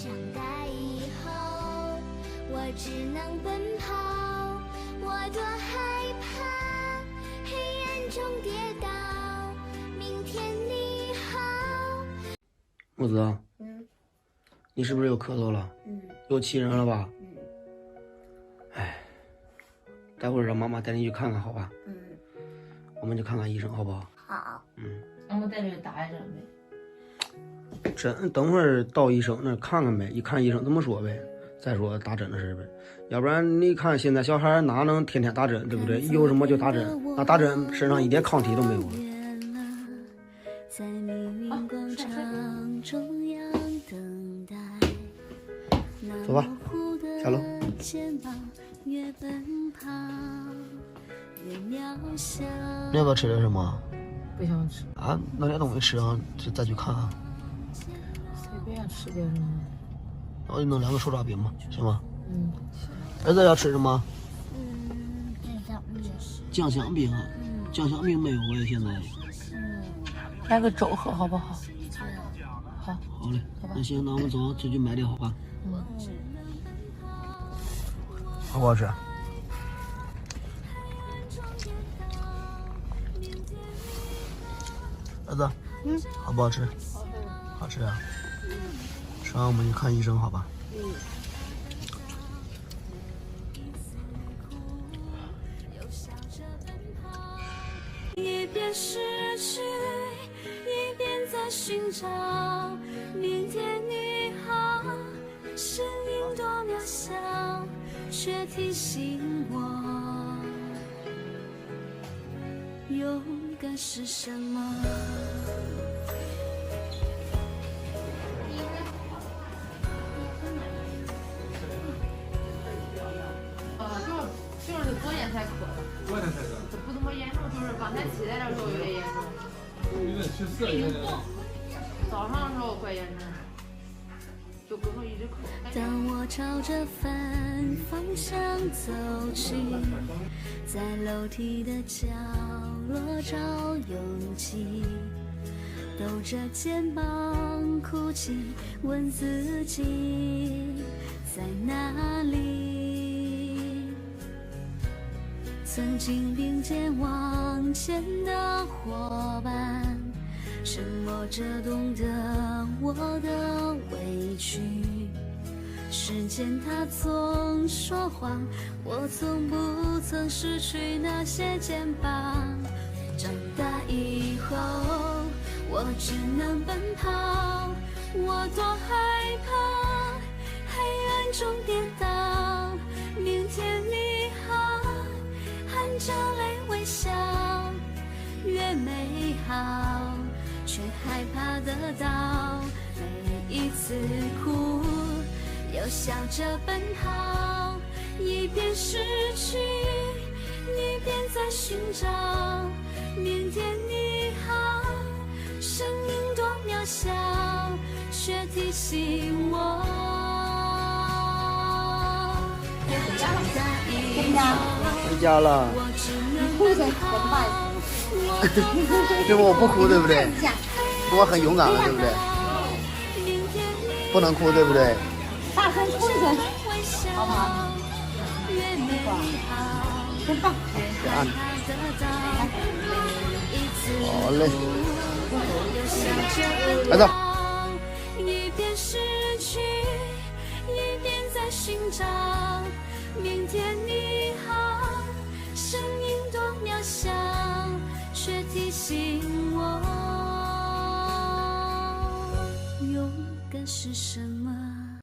长大以后，我只能奔跑，我多害怕黑暗中跌倒。明天你好。木子，你是不是又咳嗽了？又气人了吧？哎，待会儿让妈妈带你去看看，好吧？我们去看看医生，好不好？好。那我带你去打一针呗。针，等会儿到医生那儿看看呗，一看医生怎么说呗。再说打针的事呗，要不然你看现在小孩哪能天天打针，对不对？有什么就打针，那打针身上一点抗体都没有了。在命运广场中央等待。走吧，下楼。越奔跑越渺小。你要不要吃点什么？不想吃啊，弄点东西吃啊，再去看看。随便吃点什么。我就弄2个手抓饼吧，行吗？儿子要吃什么？酱香饼啊，酱香饼没有哎，现在。来个粥喝好不好？好。好嘞，那行，那我们走，就去买点好吧？好不好吃？儿子，好不好吃？好吃啊。吃完我们去看医生，好吧？一边失去，一边在寻找。明天你好，身影多渺小，却提醒我，勇敢是什么？就是昨天才咳的，不怎么严重，就是刚才起来的时候有点严重。早上的时候怪严重，就胳膊一直咳。当我朝着反方向走去，在楼梯的角落找勇气，抖着肩膀哭泣，问自己在哪里。曾经并肩往前的伙伴，沉默着懂得我的委屈。时间它总说谎，我从不曾失去那些肩膀。长大以后，我只能奔跑，我多害怕黑暗中跌倒。明天你好，含着泪微笑，越美好却害怕得到。每一次哭又笑着奔跑，一边失去一边在寻找。明天你好，声音多渺小，却提醒我。回家了。对不？我不哭，对不对？我很勇敢了，对不对？不能哭，对不对？大声哭一声，好不好？真棒！好嘞，儿子。一边失去，一边在寻找。明天你好，声音多渺小，却提醒我，勇敢是什么？